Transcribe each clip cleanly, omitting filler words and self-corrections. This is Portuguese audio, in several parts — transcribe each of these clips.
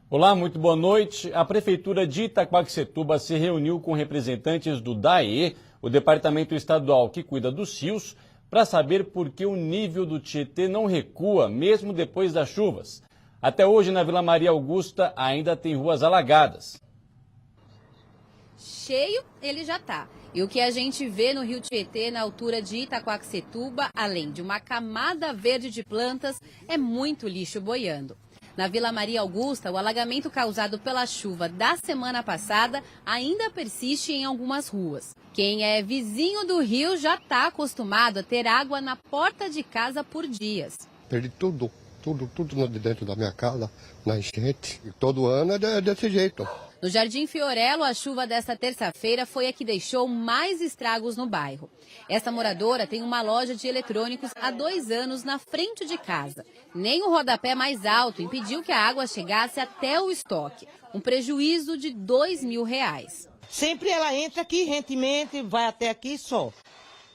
Olá, muito boa noite. A Prefeitura de Itaquaquecetuba se reuniu com representantes do DAE, o Departamento Estadual que cuida dos rios, para saber por que o nível do Tietê não recua, mesmo depois das chuvas. Até hoje, na Vila Maria Augusta, ainda tem ruas alagadas. Cheio ele já tá. E o que a gente vê no Rio Tietê, na altura de Itaquaquecetuba, além de uma camada verde de plantas, é muito lixo boiando. Na Vila Maria Augusta, o alagamento causado pela chuva da semana passada ainda persiste em algumas ruas. Quem é vizinho do rio já está acostumado a ter água na porta de casa por dias. Perdi tudo de dentro da minha casa, na enchente. E todo ano é desse jeito. No Jardim Fiorello, a chuva desta terça-feira foi a que deixou mais estragos no bairro. Esta moradora tem uma loja de eletrônicos há 2 anos na frente de casa. Nem o rodapé mais alto impediu que a água chegasse até o estoque. Um prejuízo de R$2.000. Sempre ela entra aqui, rentemente, vai até aqui só.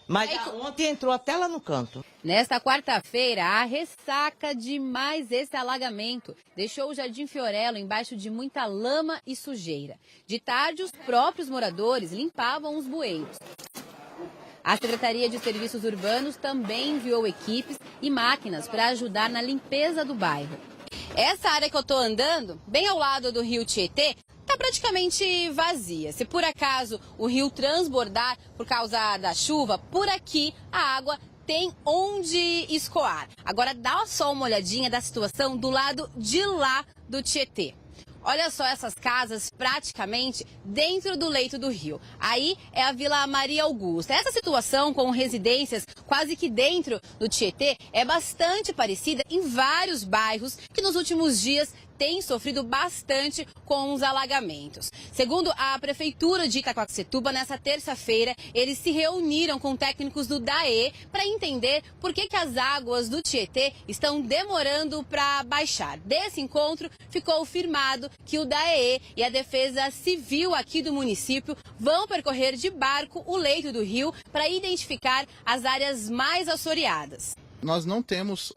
Mas ontem entrou até lá no canto. Nesta quarta-feira, a ressaca de mais esse alagamento deixou o Jardim Fiorello embaixo de muita lama e sujeira. De tarde, os próprios moradores limpavam os bueiros. A Secretaria de Serviços Urbanos também enviou equipes e máquinas para ajudar na limpeza do bairro. Essa área que eu estou andando, bem ao lado do Rio Tietê, está praticamente vazia. Se por acaso o rio transbordar por causa da chuva, por aqui a água tem onde escoar. Agora dá só uma olhadinha da situação do lado de lá do Tietê. Olha só essas casas praticamente dentro do leito do rio. Aí é a Vila Maria Augusta. Essa situação com residências quase que dentro do Tietê é bastante parecida em vários bairros que nos últimos dias têm sofrido bastante com os alagamentos. Segundo a Prefeitura de Itaquaquecetuba, nessa terça-feira, eles se reuniram com técnicos do DAE para entender por que as águas do Tietê estão demorando para baixar. Desse encontro, ficou firmado que o DAE e a Defesa Civil aqui do município vão percorrer de barco o leito do rio para identificar as áreas mais assoreadas. Nós não temos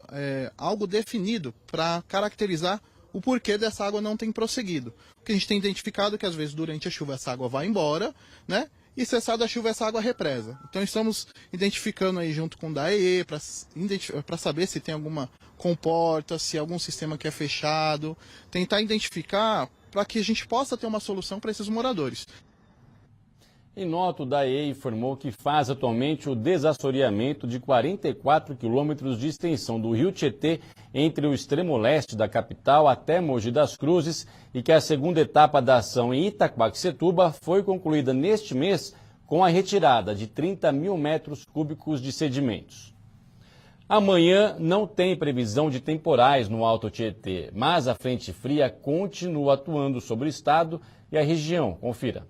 algo definido para caracterizar o porquê dessa água não tem prosseguido. O que a gente tem identificado é que às vezes durante a chuva essa água vai embora, né? E cessada a chuva essa água represa. Então estamos identificando aí junto com o DAE para saber se tem alguma comporta, se algum sistema que é fechado, tentar identificar para que a gente possa ter uma solução para esses moradores. Em nota, o DAE informou que faz atualmente o desassoreamento de 44 quilômetros de extensão do Rio Tietê entre o extremo leste da capital até Mogi das Cruzes e que a segunda etapa da ação em Itaquaquecetuba foi concluída neste mês com a retirada de 30 mil metros cúbicos de sedimentos. Amanhã não tem previsão de temporais no Alto Tietê, mas a frente fria continua atuando sobre o estado e a região. Confira.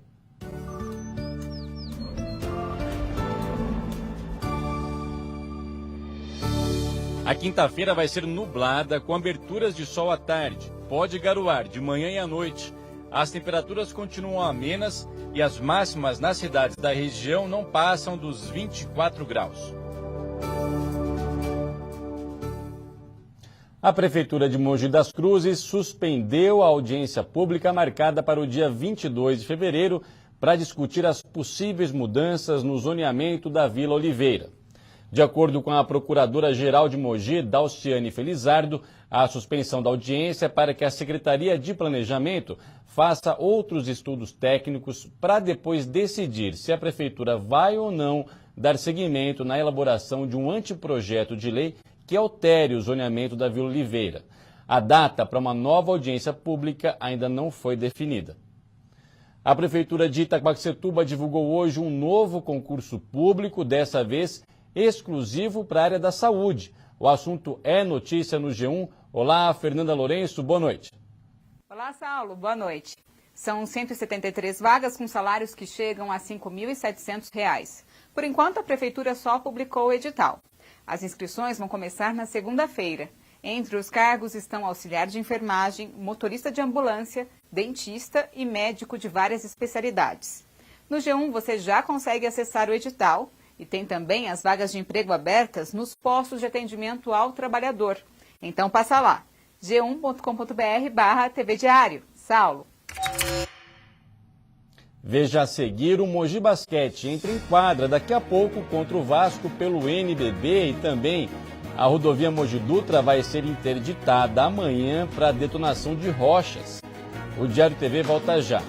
A quinta-feira vai ser nublada, com aberturas de sol à tarde. Pode garoar de manhã e à noite. As temperaturas continuam amenas e as máximas nas cidades da região não passam dos 24 graus. A Prefeitura de Mogi das Cruzes suspendeu a audiência pública marcada para o dia 22 de fevereiro para discutir as possíveis mudanças no zoneamento da Vila Oliveira. De acordo com a Procuradora-Geral de Mogi, Dalciane Felizardo, a suspensão da audiência é para que a Secretaria de Planejamento faça outros estudos técnicos para depois decidir se a Prefeitura vai ou não dar seguimento na elaboração de um anteprojeto de lei que altere o zoneamento da Vila Oliveira. A data para uma nova audiência pública ainda não foi definida. A Prefeitura de Itaquaquecetuba divulgou hoje um novo concurso público, dessa vez exclusivo para a área da saúde. O assunto é notícia no G1. Olá, Fernanda Lourenço, boa noite. Olá, Saulo, boa noite. São 173 vagas com salários que chegam a R$ 5.700. Por enquanto, a Prefeitura só publicou o edital. As inscrições vão começar na segunda-feira. Entre os cargos estão auxiliar de enfermagem, motorista de ambulância, dentista e médico de várias especialidades. No G1 você já consegue acessar o edital e tem também as vagas de emprego abertas nos postos de atendimento ao trabalhador. Então passa lá, g1.com.br/TV Diário. Saulo. Veja a seguir: o Mogi Basquete entra em quadra daqui a pouco contra o Vasco pelo NBB, e também a rodovia Mogi Dutra vai ser interditada amanhã para detonação de rochas. O Diário TV volta já.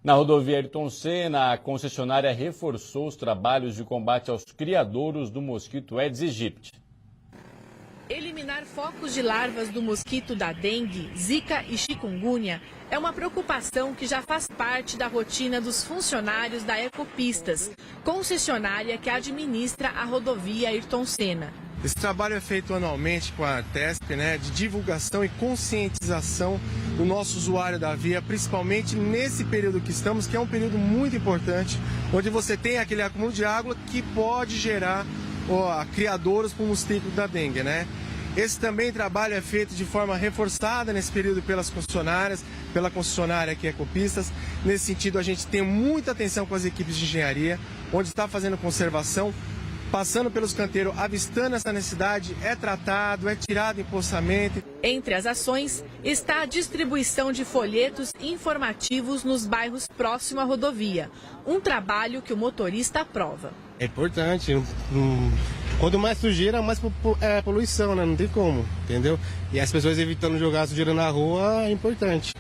Na rodovia Ayrton Senna, a concessionária reforçou os trabalhos de combate aos criadouros do mosquito Aedes aegypti. Eliminar focos de larvas do mosquito da dengue, zika e chikungunya é uma preocupação que já faz parte da rotina dos funcionários da Ecopistas, concessionária que administra a rodovia Ayrton Senna. Esse trabalho é feito anualmente com a TESP, de divulgação e conscientização do nosso usuário da via, principalmente nesse período que estamos, que é um período muito importante, onde você tem aquele acúmulo de água que pode gerar criadouros para o mosquito da dengue, Esse também trabalho é feito de forma reforçada nesse período pelas concessionárias, pela concessionária aqui Ecopistas. Nesse sentido, a gente tem muita atenção com as equipes de engenharia, onde está fazendo conservação, passando pelos canteiros, avistando essa necessidade, é tratado, é tirado empoçamento. Entre as ações está a distribuição de folhetos informativos nos bairros próximos à rodovia, um trabalho que o motorista aprova. É importante, quanto mais sujeira, mais poluição, não tem como, entendeu? E as pessoas evitando jogar sujeira na rua é importante.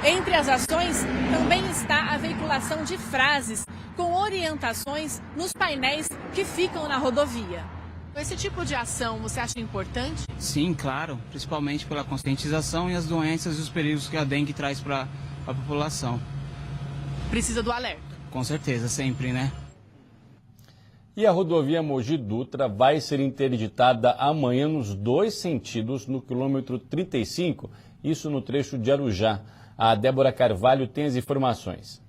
Entre as ações também está a veiculação de frases com orientações nos painéis que ficam na rodovia. Esse tipo de ação você acha importante? Sim, claro, principalmente pela conscientização e as doenças e os perigos que a dengue traz para a população. Precisa do alerta? Com certeza, sempre, E a rodovia Mogi Dutra vai ser interditada amanhã nos dois sentidos, no quilômetro 35, isso no trecho de Arujá. A Débora Carvalho tem as informações.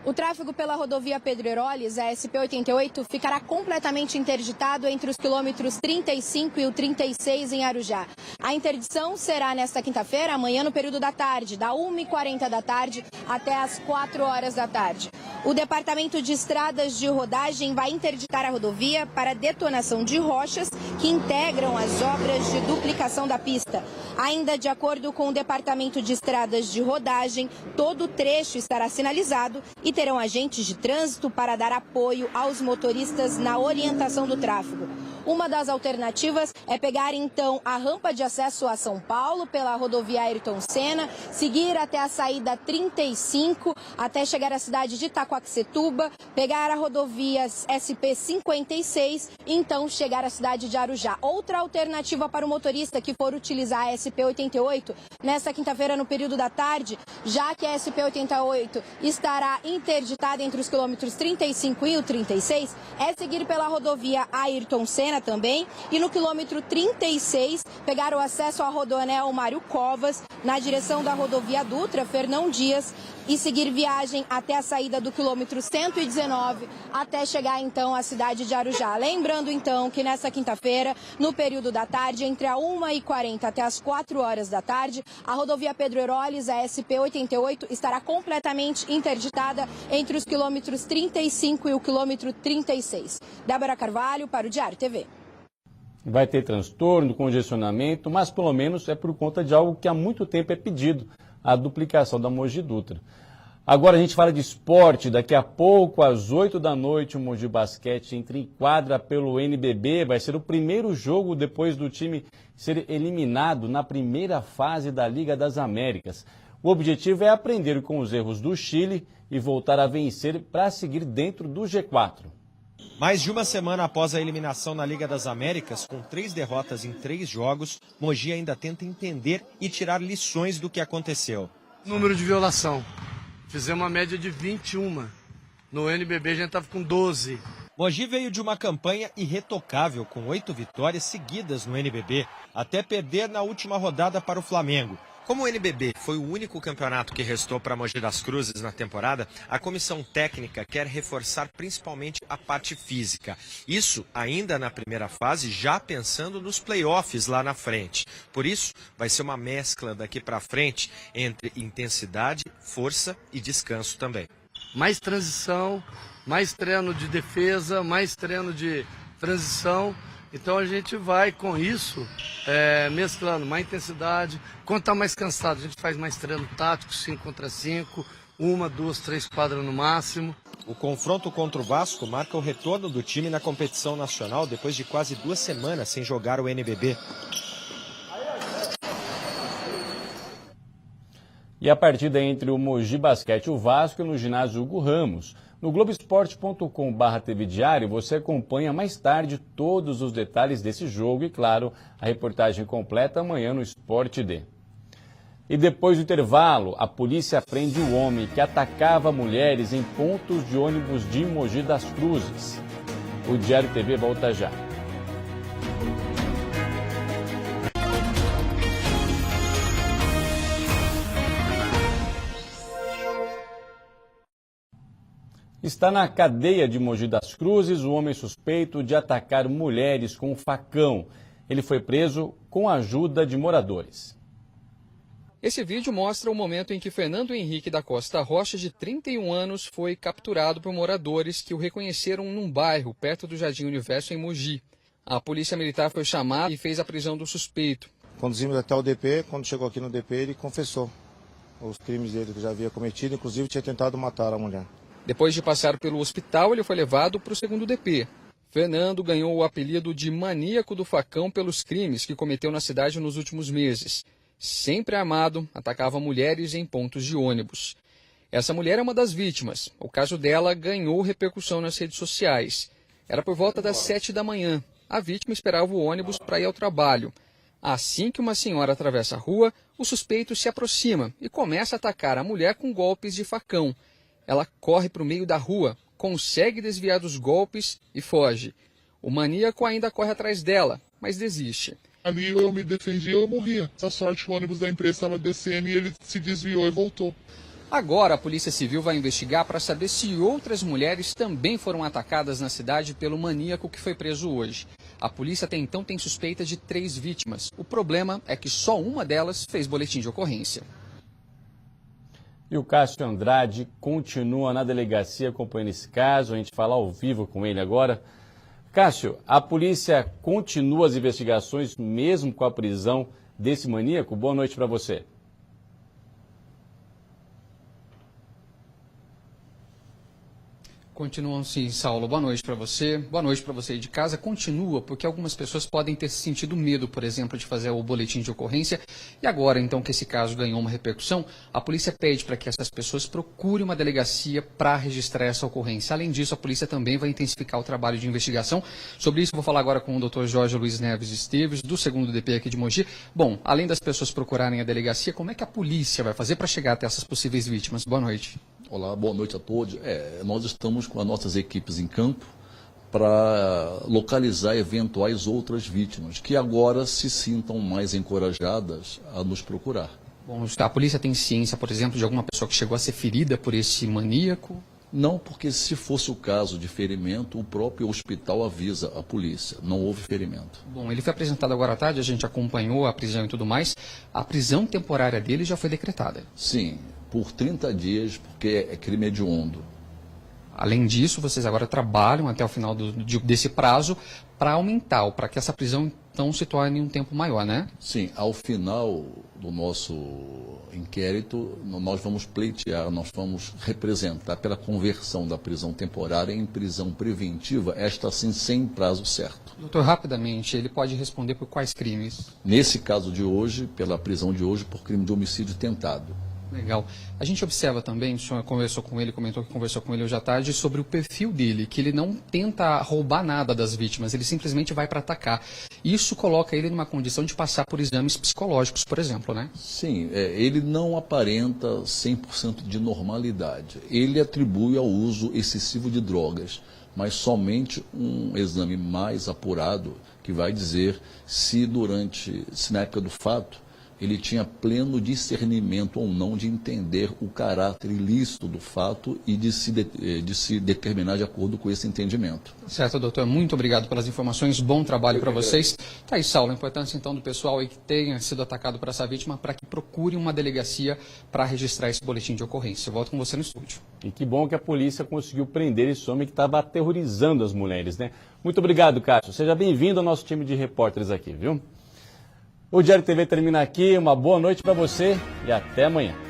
O tráfego pela rodovia Pedro Heroles, a SP-88, ficará completamente interditado entre os quilômetros 35 e o 36 em Arujá. A interdição será nesta quinta-feira, amanhã no período da tarde, da 1h40 da tarde até as 4 horas da tarde. O Departamento de Estradas de Rodagem vai interditar a rodovia para detonação de rochas que integram as obras de duplicação da pista. Ainda de acordo com o Departamento de Estradas de Rodagem, todo o trecho estará sinalizado e terão agentes de trânsito para dar apoio aos motoristas na orientação do tráfego. Uma das alternativas é pegar então a rampa de acesso a São Paulo pela rodovia Ayrton Senna, seguir até a saída 35 até chegar à cidade de Itacoaxetuba, pegar a rodovia SP-56 e então chegar à cidade de Arujá. Outra alternativa para o motorista que for utilizar a SP-88 nesta quinta-feira no período da tarde, já que a SP-88 estará interditada entre os quilômetros 35 e o 36, é seguir pela rodovia Ayrton Senna também e no quilômetro 36 pegar o acesso à Rodoanel Mário Covas na direção da rodovia Dutra Fernão Dias e seguir viagem até a saída do quilômetro 119 até chegar então à cidade de Arujá. Lembrando então que nessa quinta-feira, no período da tarde, entre a 1h40 até as 4 horas da tarde, a rodovia Pedro Heroles, a SP-88, estará completamente interditada entre os quilômetros 35 e o quilômetro 36. Débora Carvalho para o Diário TV. Vai ter transtorno, congestionamento, mas pelo menos é por conta de algo que há muito tempo é pedido, a duplicação da Mogi Dutra. Agora a gente fala de esporte. Daqui a pouco, às 8 da noite, o Mogi Basquete entra em quadra pelo NBB. Vai ser o primeiro jogo depois do time ser eliminado na primeira fase da Liga das Américas. O objetivo é aprender com os erros do Chile e voltar a vencer para seguir dentro do G4. Mais de uma semana após a eliminação na Liga das Américas, com 3 derrotas em 3 jogos, Mogi ainda tenta entender e tirar lições do que aconteceu. Número de violação. Fizemos uma média de 21. No NBB a gente estava com 12. Mogi veio de uma campanha irretocável, com 8 vitórias seguidas no NBB, até perder na última rodada para o Flamengo. Como o NBB foi o único campeonato que restou para Mogi das Cruzes na temporada, a comissão técnica quer reforçar principalmente a parte física. Isso ainda na primeira fase, já pensando nos playoffs lá na frente. Por isso, vai ser uma mescla daqui para frente entre intensidade, força e descanso também. Mais transição, mais treino de defesa, mais treino de transição. Então a gente vai com isso mesclando mais intensidade. Quando está mais cansado, a gente faz mais treino tático, 5 contra 5, 1, 2, 3 quadras no máximo. O confronto contra o Vasco marca o retorno do time na competição nacional depois de quase 2 semanas sem jogar o NBB. E a partida entre o Mogi Basquete e o Vasco é no ginásio Hugo Ramos. No Globoesporte.com/TV Diário você acompanha mais tarde todos os detalhes desse jogo e, claro, a reportagem completa amanhã no Sport D. E depois do intervalo, a polícia prende o homem que atacava mulheres em pontos de ônibus de Mogi das Cruzes. O Diário TV volta já. Está na cadeia de Mogi das Cruzes o homem suspeito de atacar mulheres com um facão. Ele foi preso com a ajuda de moradores. Esse vídeo mostra o momento em que Fernando Henrique da Costa Rocha, de 31 anos, foi capturado por moradores que o reconheceram num bairro perto do Jardim Universo, em Mogi. A polícia militar foi chamada e fez a prisão do suspeito. Conduzimos até o DP. Quando chegou aqui no DP, ele confessou os crimes dele que já havia cometido, inclusive tinha tentado matar a mulher. Depois de passar pelo hospital, ele foi levado para o segundo DP. Fernando ganhou o apelido de maníaco do facão pelos crimes que cometeu na cidade nos últimos meses. Sempre armado, atacava mulheres em pontos de ônibus. Essa mulher é uma das vítimas. O caso dela ganhou repercussão nas redes sociais. Era por volta das 7 da manhã. A vítima esperava o ônibus para ir ao trabalho. Assim que uma senhora atravessa a rua, o suspeito se aproxima e começa a atacar a mulher com golpes de facão. Ela corre para o meio da rua, consegue desviar dos golpes e foge. O maníaco ainda corre atrás dela, mas desiste. Ali eu me defendi e eu morria. Essa sorte, o ônibus da empresa estava descendo e ele se desviou e voltou. Agora a Polícia Civil vai investigar para saber se outras mulheres também foram atacadas na cidade pelo maníaco que foi preso hoje. A polícia até então tem suspeita de 3 vítimas. O problema é que só uma delas fez boletim de ocorrência. E o Cássio Andrade continua na delegacia acompanhando esse caso. A gente fala ao vivo com ele agora. Cássio, a polícia continua as investigações mesmo com a prisão desse maníaco? Boa noite para você. Continuam sim, Saulo. Boa noite para você. Boa noite para você aí de casa. Continua, porque algumas pessoas podem ter sentido medo, por exemplo, de fazer o boletim de ocorrência. E agora, então, que esse caso ganhou uma repercussão, a polícia pede para que essas pessoas procurem uma delegacia para registrar essa ocorrência. Além disso, a polícia também vai intensificar o trabalho de investigação. Sobre isso, eu vou falar agora com o Dr. Jorge Luiz Neves Esteves, do 2º DP aqui de Mogi. Bom, além das pessoas procurarem a delegacia, como é que a polícia vai fazer para chegar até essas possíveis vítimas? Boa noite. Olá, boa noite a todos. Nós estamos com as nossas equipes em campo para localizar eventuais outras vítimas que agora se sintam mais encorajadas a nos procurar. Bom, a polícia tem ciência, por exemplo, de alguma pessoa que chegou a ser ferida por esse maníaco? Não, porque se fosse o caso de ferimento, o próprio hospital avisa a polícia. Não houve ferimento. Bom, ele foi apresentado agora à tarde, a gente acompanhou a prisão e tudo mais. A prisão temporária dele já foi decretada? Sim, por 30 dias, porque é crime hediondo. Além disso, vocês agora trabalham até o final desse prazo para aumentar, ou para que essa prisão então se torne um tempo maior, né? Sim, ao final do nosso inquérito, nós vamos pleitear, nós vamos representar pela conversão da prisão temporária em prisão preventiva, esta sim sem prazo certo. Doutor, rapidamente, ele pode responder por quais crimes? Nesse caso de hoje, pela prisão de hoje, por crime de homicídio tentado. Legal. A gente observa também, o senhor conversou com ele, comentou que conversou com ele hoje à tarde, sobre o perfil dele, que ele não tenta roubar nada das vítimas, ele simplesmente vai para atacar. Isso coloca ele numa condição de passar por exames psicológicos, por exemplo, né? Sim, ele não aparenta 100% de normalidade. Ele atribui ao uso excessivo de drogas, mas somente um exame mais apurado que vai dizer se na época do fato, ele tinha pleno discernimento ou não de entender o caráter ilícito do fato e de se determinar de acordo com esse entendimento. Certo, doutor. Muito obrigado pelas informações. Bom trabalho para vocês. Tá aí, Saulo, a importância então do pessoal aí que tenha sido atacado por essa vítima para que procure uma delegacia para registrar esse boletim de ocorrência. Eu volto com você no estúdio. E que bom que a polícia conseguiu prender esse homem que estava aterrorizando as mulheres, né? Muito obrigado, Cássio. Seja bem-vindo ao nosso time de repórteres aqui, viu? O Diário TV termina aqui. Uma boa noite para você e até amanhã.